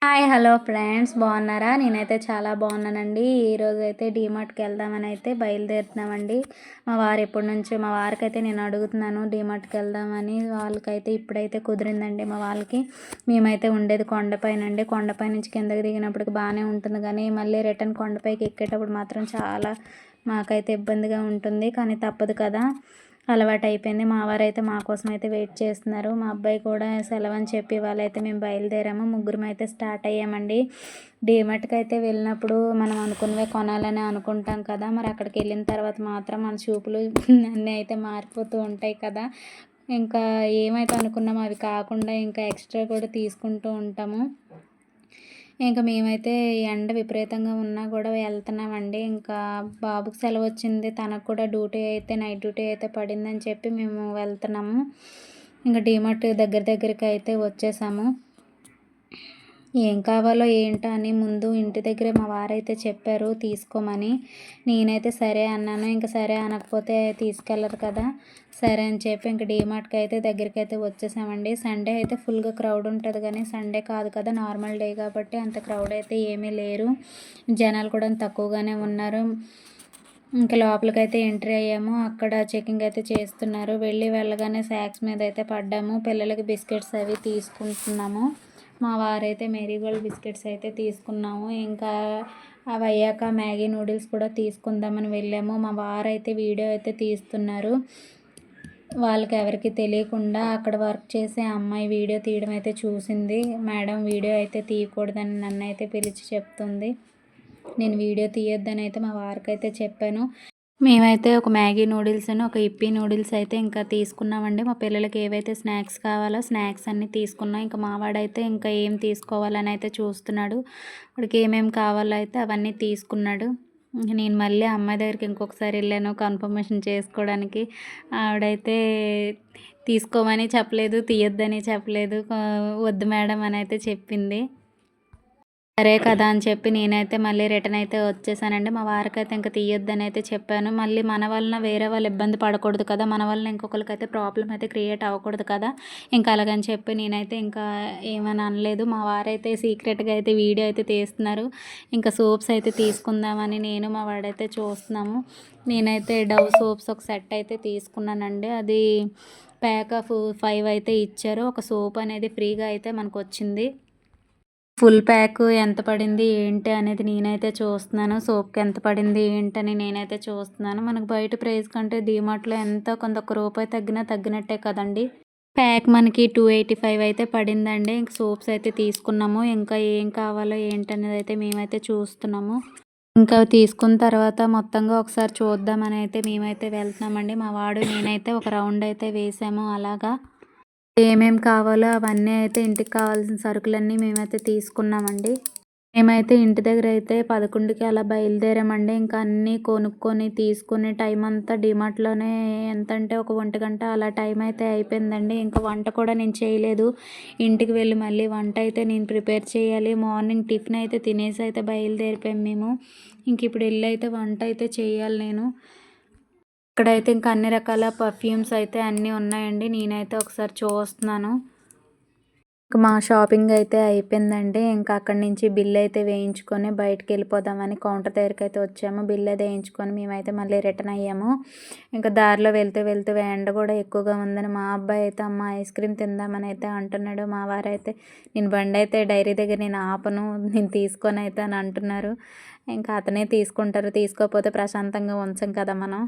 Hi hello friends బాగున్నారా? నేనైతే చాలా బాగున్నానండి. ఈరోజైతే డీమార్ట్కి వెళ్దామని అయితే బయలుదేరుతున్నామండి. మా వారికైతే నేను అడుగుతున్నాను డీమార్ట్కి వెళ్దామని. వాళ్ళకైతే ఇప్పుడైతే కుదిరిందండి. మా వాళ్ళకి మేమైతే ఉండేది కొండపైనండి. కొండపై నుంచి కిందకి దిగినప్పటికి బాగానే ఉంటుంది, కానీ మళ్ళీ రిటర్న్ కొండపైకి ఎక్కేటప్పుడు మాత్రం చాలా మాకైతే ఇబ్బందిగా ఉంటుంది. కానీ తప్పదు కదా, అలవాటు అయిపోయింది. మా వారైతే మా కోసం అయితే వెయిట్ చేస్తున్నారు. మా అబ్బాయి కూడా సెలవని చెప్పి వాళ్ళైతే మేము బయలుదేరాము. ముగ్గురం అయితే స్టార్ట్ అయ్యామండి. డీమార్ట్కి అయితే వెళ్ళినప్పుడు మనం అనుకున్నవే కొనాలని అనుకుంటాం కదా, మరి అక్కడికి వెళ్ళిన తర్వాత మాత్రం మన చూపులు అన్నీ అయితే మారిపోతూ ఉంటాయి కదా. ఇంకా ఏమైతే అనుకున్నామో అవి కాకుండా ఇంకా ఎక్స్ట్రా కూడా తీసుకుంటూ ఉంటాము. ఇంకా మేమైతే ఎండ విపరీతంగా ఉన్నా కూడా వెళ్తున్నామండి. ఇంకా బాబుకి సెలవు వచ్చింది, తనకు కూడా నైట్ డ్యూటీ అయితే పడిందని చెప్పి మేము వెళ్తున్నాము. ఇంకా డీమార్ట్ దగ్గరికి అయితే వచ్చేసాము. ఏం కావాలో ఏంటో అని ముందు ఇంటి దగ్గరే మా వారైతే చెప్పారు తీసుకోమని. నేనైతే సరే అన్నాను. ఇంకా సరే అనకపోతే తీసుకెళ్ళరు కదా, సరే అని చెప్పి ఇంక డీమార్ట్కి అయితే దగ్గరికి వచ్చేసామండి. సండే అయితే ఫుల్గా క్రౌడ్ ఉంటుంది, కానీ సండే కాదు కదా, నార్మల్ డే కాబట్టి అంత క్రౌడ్ అయితే ఏమీ లేరు. జనాలు కూడా తక్కువగానే ఉన్నారు. ఇంకా లోపలికైతే ఎంట్రీ అయ్యాము. అక్కడ చెకింగ్ అయితే చేస్తున్నారు. వెళ్ళగానే స్నాక్స్ మీద అయితే పడ్డాము. పిల్లలకి బిస్కెట్స్ అవి తీసుకుంటున్నాము. మా వారైతే మేరీగోల్డ్ బిస్కెట్స్ అయితే తీసుకున్నాము. ఇంకా అవి అయ్యాక మ్యాగీ నూడిల్స్ కూడా తీసుకుందామని వెళ్ళాము. మా వారైతే వీడియో అయితే తీస్తున్నారు. వాళ్ళకి ఎవరికి తెలియకుండా అక్కడ వర్క్ చేసే అమ్మాయి వీడియో తీయడం అయితే చూసింది. మేడం వీడియో అయితే తీయకూడదని నన్ను అయితే పిలిచి చెప్తుంది. నేను వీడియో తీయొద్దని అయితే మా వారికి అయితే చెప్పాను. మేమైతే ఒక మ్యాగీ నూడిల్స్ ఒక ఇప్పీ నూడిల్స్ అయితే ఇంకా తీసుకున్నామండి. మా పిల్లలకి ఏవైతే స్నాక్స్ కావాలో స్నాక్స్ అన్నీ తీసుకున్నాం. ఇంకా మావాడైతే ఇంకా ఏం తీసుకోవాలని అయితే చూస్తున్నాడు. వాడికి ఏమేమి కావాలో అయితే అవన్నీ తీసుకున్నాడు. నేను మళ్ళీ అమ్మాయి దగ్గరికి ఇంకొకసారి వెళ్ళాను కన్ఫర్మేషన్ చేసుకోవడానికి. ఆవిడైతే తీసుకోమని చెప్పలేదు, తీయొద్దని చెప్పలేదు, వద్దు మేడం అని అయితే చెప్పింది. సరే కదా అని చెప్పి నేనైతే మళ్ళీ రిటర్న్ అయితే వచ్చేసానండి. మా వారికైతే ఇంకా తీయొద్దని అయితే చెప్పాను. మళ్ళీ మన వలన వేరే వాళ్ళు ఇబ్బంది పడకూడదు కదా, మన వలన ఇంకొకరికైతే ప్రాబ్లం అయితే క్రియేట్ అవ్వకూడదు కదా. ఇంకా అలాగని చెప్పి నేనైతే ఇంకా ఏమని అనలేదు. మా వారైతే సీక్రెట్గా అయితే వీడియో అయితే తీస్తున్నారు. ఇంకా సోప్స్ అయితే తీసుకుందామని నేను మా వాడైతే చూస్తున్నాము. నేనైతే డవ్ సోప్స్ ఒక సెట్ అయితే తీసుకున్నానండి. అది ప్యాక్ ఆఫ్ 5 అయితే ఇచ్చారు. ఒక సోప్ అనేది ఫ్రీగా అయితే మనకు వచ్చింది. ఫుల్ ప్యాక్ ఎంత పడింది ఏంటి అనేది నేనైతే చూస్తున్నాను. సోప్కి ఎంత పడింది ఏంటని నేనైతే చూస్తున్నాను. మనకు బయట ప్రైస్ కంటే డీమార్ట్లో ఎంతో కొంత రూపాయి తగ్గినట్టే కదండి. ప్యాక్ మనకి 285 అయితే పడిందండి. ఇంక సోప్స్ అయితే తీసుకున్నాము. ఇంకా ఏం కావాలో ఏంటనేది అయితే మేమైతే చూస్తున్నాము. ఇంకా తీసుకున్న తర్వాత మొత్తంగా ఒకసారి చూద్దామని అయితే మేమైతే వెళ్తున్నామండి. మా వాడు నేనైతే ఒక రౌండ్ అయితే వేసాము. అలాగా ఏమేమి కావాలో అవన్నీ అయితే ఇంటికి కావాల్సిన సరుకులన్నీ మేమైతే తీసుకున్నామండి. మేమైతే ఇంటి దగ్గర అయితే 11కి అలా బయలుదేరామండి. ఇంకా అన్నీ కొనుక్కొని తీసుకుని టైం అంతా డీమార్ట్లోనే ఎంతంటే ఒక 1 గంట అలా టైం అయితే అయిపోయిందండి. ఇంకా వంట కూడా నేను చేయలేదు. ఇంటికి వెళ్ళి మళ్ళీ వంట అయితే నేను ప్రిపేర్ చేయాలి. మార్నింగ్ టిఫిన్ అయితే తినేసి అయితే బయలుదేరిపోయాం మేము. ఇంక ఇప్పుడు వెళ్ళి అయితే వంట అయితే చేయాలి నేను. ఇక్కడైతే ఇంకా అన్ని రకాల పర్ఫ్యూమ్స్ అయితే అన్నీ ఉన్నాయండి. నేనైతే ఒకసారి చూస్తున్నాను. మా షాపింగ్ అయితే అయిపోయిందండి. ఇంకా అక్కడి నుంచి బిల్ అయితే వేయించుకొని బయటకు వెళ్ళిపోదామని కౌంటర్ దగ్గరికి అయితే వచ్చాము. బిల్ అయితే వేయించుకొని మేమైతే మళ్ళీ రిటర్న్ అయ్యాము. ఇంకా దారిలో వెళ్తూ ఎండ కూడా ఎక్కువగా ఉందని మా అబ్బాయి అయితే అమ్మ ఐస్ క్రీమ్ తిందామని అయితే అంటున్నాడు. మా వారైతే నేను బండి అయితే డైరీ దగ్గర నేను ఆపను, నేను తీసుకొని అయితే అని అంటున్నారు. ఇంకా అతనే తీసుకుంటారు, తీసుకోకపోతే ప్రశాంతంగా ఉంచం కదా మనం.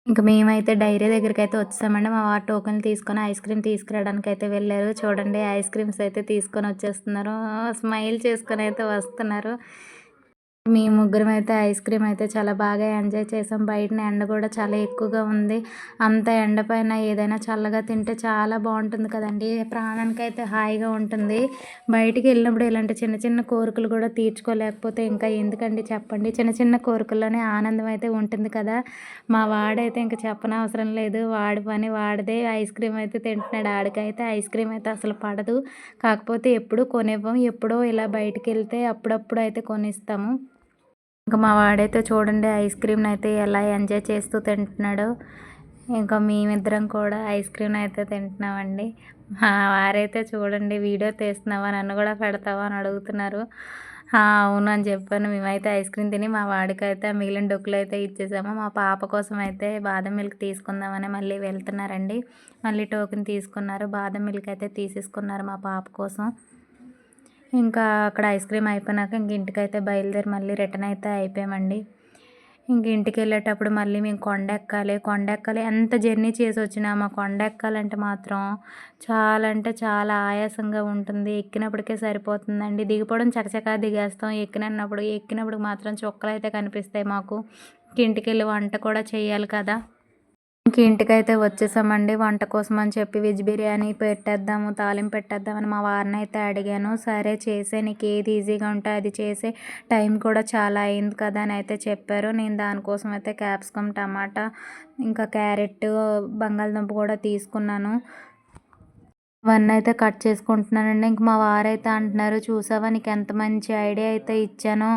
ఇంక మేమైతే డైరీ దగ్గరికైతే వచ్చేసామండి. మా వారు టోకెన్లు తీసుకొని ఐస్ క్రీమ్ తీసుకురావడానికి అయితే వెళ్ళారు. చూడండి ఐస్ క్రీమ్స్ అయితే తీసుకొని వచ్చేస్తున్నారు. స్మైల్ చేసుకొని అయితే వస్తున్నారు. మీ ముగ్గురం అయితే ఐస్ క్రీమ్ అయితే చాలా బాగా ఎంజాయ్ చేసాం. బయటన ఎండ కూడా చాలా ఎక్కువగా ఉంది. అంత ఎండ పైన ఏదైనా చల్లగా తింటే చాలా బాగుంటుంది కదండి, ప్రాణానికైతే హాయిగా ఉంటుంది. బయటికి వెళ్ళినప్పుడు ఇలాంటి చిన్న చిన్న కోరికలు కూడా తీర్చుకోలేకపోతే ఇంకా ఎందుకండి చెప్పండి. చిన్న చిన్న కోరికల్లోనే ఆనందం అయితే ఉంటుంది కదా. మా వాడైతే ఇంకా చెప్పనవసరం లేదు, వాడి పని వాడిదే. ఐస్ క్రీమ్ అయితే తింటున్నాడు. ఆడికైతే ఐస్ క్రీమ్ అయితే అసలు పడదు. కాకపోతే ఎప్పుడూ కొనివ్వం, ఎప్పుడో ఇలా బయటికి వెళ్తే అప్పుడప్పుడు అయితే కొనిస్తాము. ఇంకా మా వాడైతే చూడండి ఐస్ క్రీమ్ని అయితే ఎలా ఎంజాయ్ చేస్తూ తింటున్నాడో. ఇంకా మేమిద్దరం కూడా ఐస్ క్రీమ్ అయితే తింటున్నామండి. మా వారైతే చూడండి వీడియో తీస్తున్నావా? నన్ను కూడా పెడతావా? అని అడుగుతున్నారు. అవును అని చెప్పాను. మేమైతే ఐస్ క్రీమ్ తిని మా వాడికైతే మిగిలిన డొక్కులైతే ఇచ్చేసాము. మా పాప కోసం అయితే బాదం మిల్క్ తీసుకుందామని మళ్ళీ వెళ్తున్నారండి. మళ్ళీ టోకెన్ తీసుకున్నారు. బాదం మిల్క్ అయితే తీసేసుకున్నారు మా పాప కోసం. ఇంకా అక్కడ ఐస్ క్రీమ్ అయిపోయినాక ఇంక ఇంటికైతే బయలుదేరి మళ్ళీ రిటర్న్ అయితే అయిపోయామండి. ఇంక ఇంటికెళ్ళేటప్పుడు మళ్ళీ మేము కొండెక్కాలి. ఎంత జర్నీ చేసి వచ్చినామా కొండెక్కాలంటే మాత్రం చాలా అంటే చాలా ఆయాసంగా ఉంటుంది. ఎక్కినప్పటికే సరిపోతుందండి. దిగిపోవడం చకచకా దిగేస్తాం. ఎక్కినప్పుడు మాత్రం చుక్కలైతే కనిపిస్తాయి మాకు. ఇంటికెళ్ళి వంట కూడా చేయాలి కదా! ఇంక ఇంటికైతే వచ్చేసామండి. వంట కోసం అని చెప్పి వెజ్ బిర్యానీ పెట్టేద్దాము, తాలింపు పెట్టేద్దామని మా వారినైతే అడిగాను. సరే చేసే, నీకు ఏది ఈజీగా ఉంటే అది చేసే, టైం కూడా చాలా అయింది కదా అని అయితే చెప్పారు. నేను దానికోసం అయితే క్యాప్సికమ్, టమాటా, ఇంకా క్యారెట్, బంగాళదుంప కూడా తీసుకున్నాను. అవన్నీ అయితే కట్ చేసుకుంటున్నానండి. ఇంక మా వారైతే అంటున్నారు, చూసావా నీకు ఎంత మంచి ఐడియా అయితే ఇచ్చానో,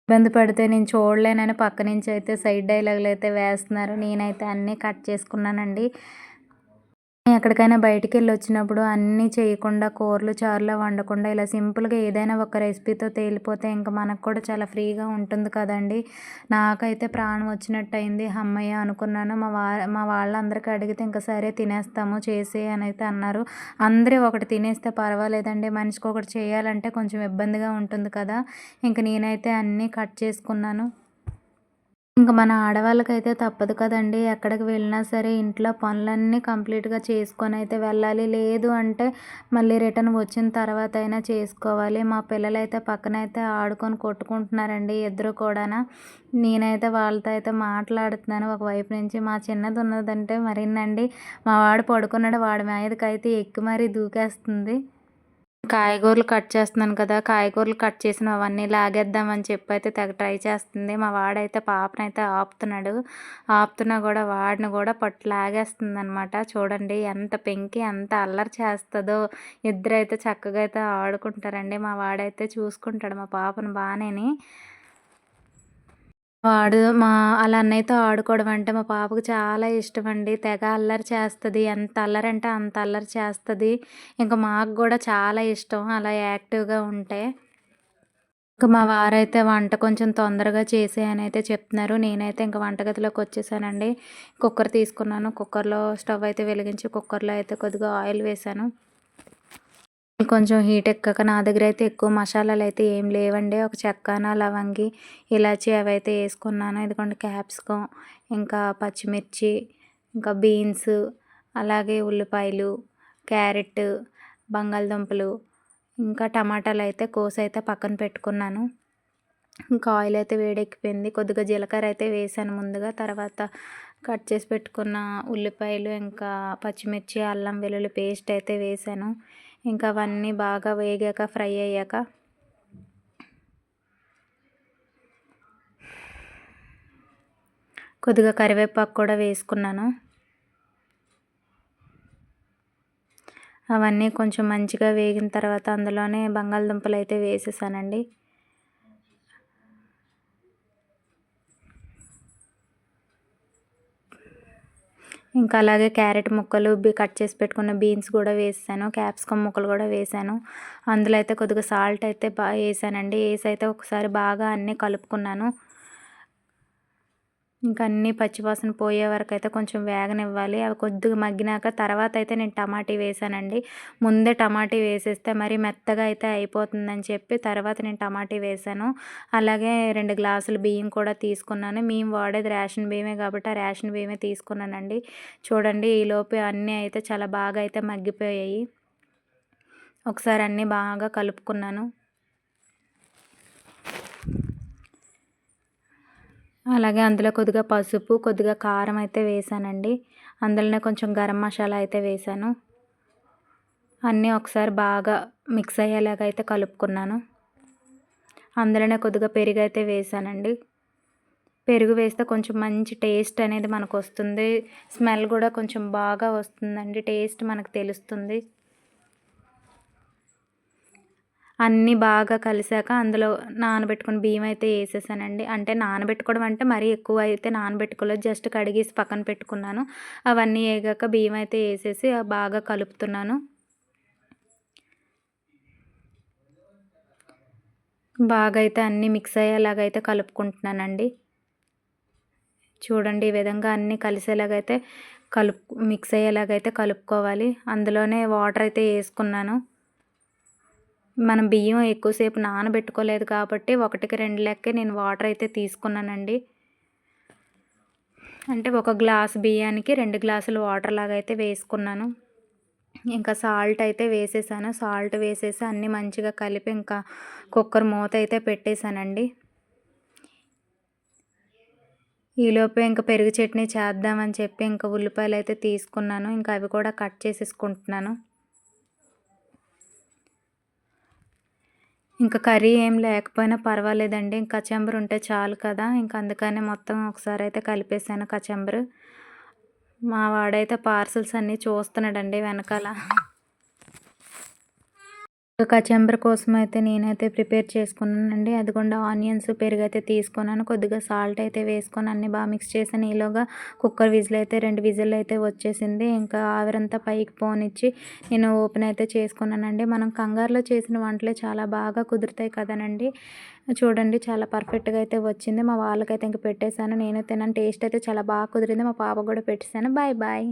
ఇబ్బంది పడితే నేను చూడలేనని పక్క నుంచి అయితే సైడ్ డైలాగులు అయితే వేస్తున్నారు. నేనైతే అన్నీ కట్ చేసుకున్నానండి. ఎక్కడికైనా బయటికెళ్ళి వచ్చినప్పుడు అన్నీ చేయకుండా కూరలు, చారులు వండకుండా ఇలా సింపుల్గా ఏదైనా ఒక రెసిపీతో తేలిపోతే ఇంక మనకు కూడా చాలా ఫ్రీగా ఉంటుంది కదండి. నాకైతే ప్రాణం వచ్చినట్టు అయింది. హమ్మయ్య అనుకున్నాను. మా వాళ్ళందరికీ అడిగితే ఇంక సరే తినేస్తాము చేసేయి అని అయితే అన్నారు. అందరూ ఒకటి తినేస్తే పర్వాలేదండి. మనిషికి ఒకటి చేయాలంటే కొంచెం ఇబ్బందిగా ఉంటుంది కదా! ఇంక నేనైతే అన్నీ కట్ చేసుకున్నాను. ఇంక మన ఆడవాళ్ళకైతే తప్పదు కదండీ! ఎక్కడికి వెళ్ళినా సరే ఇంట్లో పనులన్నీ కంప్లీట్‌గా చేసుకొనైతే వెళ్ళాలి. లేదు అంటే మళ్ళీ రిటర్న్ వచ్చిన తర్వాత అయినా చేసుకోవాలి. మా పిల్లలైతే పక్కనైతే ఆడుకొని కొట్టుకుంటున్నారండి ఇద్దరు కూడాను. నేనైతే వాళ్ళతో అయితే మాట్లాడుతున్నాను ఒకవైపు నుంచి. మా చిన్నది ఉన్నదంటే మరీనండి, మా వాడు పడుకున్నాడు. వాడి మీదకైతే ఎక్కి మరీ దూకేస్తుంది. కాయగూరలు కట్ చేస్తున్నాను కదా! కాయగూరలు కట్ చేసినవన్నీ లాగేద్దామని చెప్పైతే తెగ ట్రై చేస్తుంది. మా వాడైతే పాపనైతే ఆపుతున్నాడు. ఆపుతున్నా గూడా వాడిని గూడా పట్టు లాగేస్తుందనమాట. చూడండి ఎంత పెంకి, ఎంత అల్లరి చేస్తదో. ఇద్దరైతే చక్కగా అయితే ఆడుకుంటారండి. మా వాడైతే చూసుకుంటాడు మా పాపను బానేని. ఆళ్ళ అన్నయ్యతో ఆడుకోవడం అంటే మా పాపకు చాలా ఇష్టమండి. తెగ అల్లరి చేస్తది. ఎంత అల్లరంటే అంత అల్లరి చేస్తది. ఇంక మాకు గూడా చాలా ఇష్టం అలా యాక్టివ్‌గా ఉంటే. ఇంక మా వారైతే వంట కొంచెం తొందరగా చేసేయని అయితే చెప్తున్నారు. నేనైతే ఇంక వంటగదిలోకొచ్చేసానండి. కుక్కర్ తీసుకున్నాను. కుక్కర్‌లో స్టవ్ అయితే వెలిగించి కుక్కర్‌లో అయితే కొద్దిగా ఆయిల్ వేశాను. కొంచెం హీట్ ఎక్కాక నా దగ్గరైతే ఎక్కువ మసాలాలైతే ఏం లేవండి. ఒక చెక్కన, లవంగి, ఇలాచి అవైతే యేసుకున్నాను. ఇదిగోండి క్యాప్సికం, ఇంకా పచ్చిమిర్చి, ఇంకా బీన్స్, అలాగే ఉల్లిపాయలు, క్యారెట్, బంగాళదుంపలు, ఇంకా టమాటాలైతే కోసైతే పక్కన పెట్టుకున్నాను. ఇంకా ఆయిల్ అయితే వేడెక్కిపోయింది. కొద్దిగా జీలకర్ర అయితే వేసాను ముందుగా. తర్వాత కట్ చేసి పెట్టుకున్న ఉల్లిపాయలు, ఇంకా పచ్చిమిర్చి, అల్లం వెల్లుల్లి పేస్ట్ అయితే వేసాను. ఇంకా అవన్నీ బాగా వేగాక, ఫ్రై అయ్యాక కొద్దిగా కరివేపాకు కూడా వేసుకున్నాను. అవన్నీ కొంచెం మంచిగా వేగిన తర్వాత అందులోనే బంగాళదుంపలు అయితే వేసేసానండి. ఇంకా అలాగే క్యారెట్ ముక్కలు, కట్ చేసి పెట్టుకున్న బీన్స్ కూడా వేసాను. క్యాప్సికమ్ ముక్కలు కూడా వేసాను. అందులో అయితే కొద్దిగా సాల్ట్ అయితే వేసానండి. వేసి అయితే ఒకసారి బాగా అన్నీ కలుపుకున్నాను. ఇంకా అన్నీ పచ్చివాసన పోయే వరకు అయితే కొంచెం వేగనివ్వాలి. అవి కొద్దిగా మగ్గినాక తర్వాత అయితే నేను టమాటీ వేసానండి. ముందే టమాటీ వేసేస్తే మరి మెత్తగా అయితే అయిపోతుందని చెప్పి తర్వాత నేను టమాటీ వేసాను. అలాగే 2 గ్లాసులు బియ్యం కూడా తీసుకున్నాను. మేము వాడేది రేషన్ బియ్యమే కాబట్టి ఆ రేషన్ బియ్యమే తీసుకున్నానండి. చూడండి ఈలోపు అన్నీ అయితే చాలా బాగా అయితే మగ్గిపోయాయి. ఒకసారి అన్నీ బాగా కలుపుకున్నాను. అలాగే అందులో కొద్దిగా పసుపు, కొద్దిగా కారం అయితే వేసానండి. అందులోనే కొంచెం గరం మసాలా అయితే వేసాను. అన్నీ ఒకసారి బాగా మిక్స్ అయ్యేలాగా అయితే కలుపుకున్నాను. అందులోనే కొద్దిగా పెరుగు అయితే వేసానండి. పెరుగు వేస్తే కొంచెం మంచి టేస్ట్ అనేది మనకు వస్తుంది. స్మెల్ కూడా కొంచెం బాగా వస్తుందండి. టేస్ట్ మనకు తెలుస్తుంది. అన్నీ బాగా కలిసాక అందులో నానబెట్టుకున్న బియ్యం అయితే వేసేసానండి. అంటే నానబెట్టుకోవడం అంటే మరీ ఎక్కువ అయితే నానబెట్టుకోలేదు. జస్ట్ కడిగేసి పక్కన పెట్టుకున్నాను. అవన్నీ ఏగాక బియ్యం అయితే వేసేసి బాగా కలుపుతున్నాను. బాగా అయితే అన్నీ మిక్స్ అయ్యేలాగైతే కలుపుకుంటున్నానండి. చూడండి ఈ విధంగా అన్నీ కలిసేలాగైతే మిక్స్ అయ్యేలాగైతే కలుపుకోవాలి. అందులోనే వాటర్ అయితే వేసుకున్నాను. మనం బియ్యం ఎక్కువసేపు నానబెట్టుకోలేదు కాబట్టి 1కి 2 లెక్కే నేను వాటర్ అయితే తీసుకున్నానండి. అంటే ఒక గ్లాస్ బియ్యానికి 2 గ్లాసులు వాటర్ లాగా అయితే వేసుకున్నాను. ఇంకా సాల్ట్ అయితే వేసేసాను. సాల్ట్ వేసేసి అన్నీ మంచిగా కలిపి ఇంకా కుక్కర్ మూత అయితే పెట్టేశానండి. ఈలోపే ఇంక పెరుగు చట్నీ చేద్దామని చెప్పి ఇంకా ఉల్లిపాయలు అయితే తీసుకున్నాను. ఇంకా అవి కూడా కట్ చేసేసుకుంటున్నాను. ఇంకా కర్రీ ఏం లేకపోయినా పర్వాలేదండి. ఇంకా కచంబరి ఉంటే చాలు కదా! ఇంకా అందుకనే మొత్తం ఒకసారి అయితే కలిపేసాను కచంబరి. మా వాడైతే పార్సెల్స్ అన్నీ చూస్తున్నాడండి వెనకాల. కచంబరి కోసం అయితే నేనైతే ప్రిపేర్ చేసుకున్నానండి. అదిగోండి ఆనియన్స్, పెరుగైతే తీసుకున్నాను. కొద్దిగా సాల్ట్ అయితే వేసుకొని అన్నీ బాగా మిక్స్ చేశాను. ఈలోగా కుక్కర్ విజిల్ అయితే 2 విజిల్ అయితే వచ్చేసింది. ఇంకా ఆవిరంతా పైకి పోనిచ్చి నేను ఓపెన్ అయితే చేసుకున్నానండి. మనం కంగారులో చేసిన వంటలే చాలా బాగా కుదురుతాయి కదనండి. చూడండి చాలా పర్ఫెక్ట్‌గా అయితే వచ్చింది. మా వాళ్ళకైతే ఇంక పెట్టేసాను. నేను తిన్నాను. టేస్ట్ అయితే చాలా బాగా కుదిరింది. మా పాపకు కూడా పెట్టేసాను. Bye bye.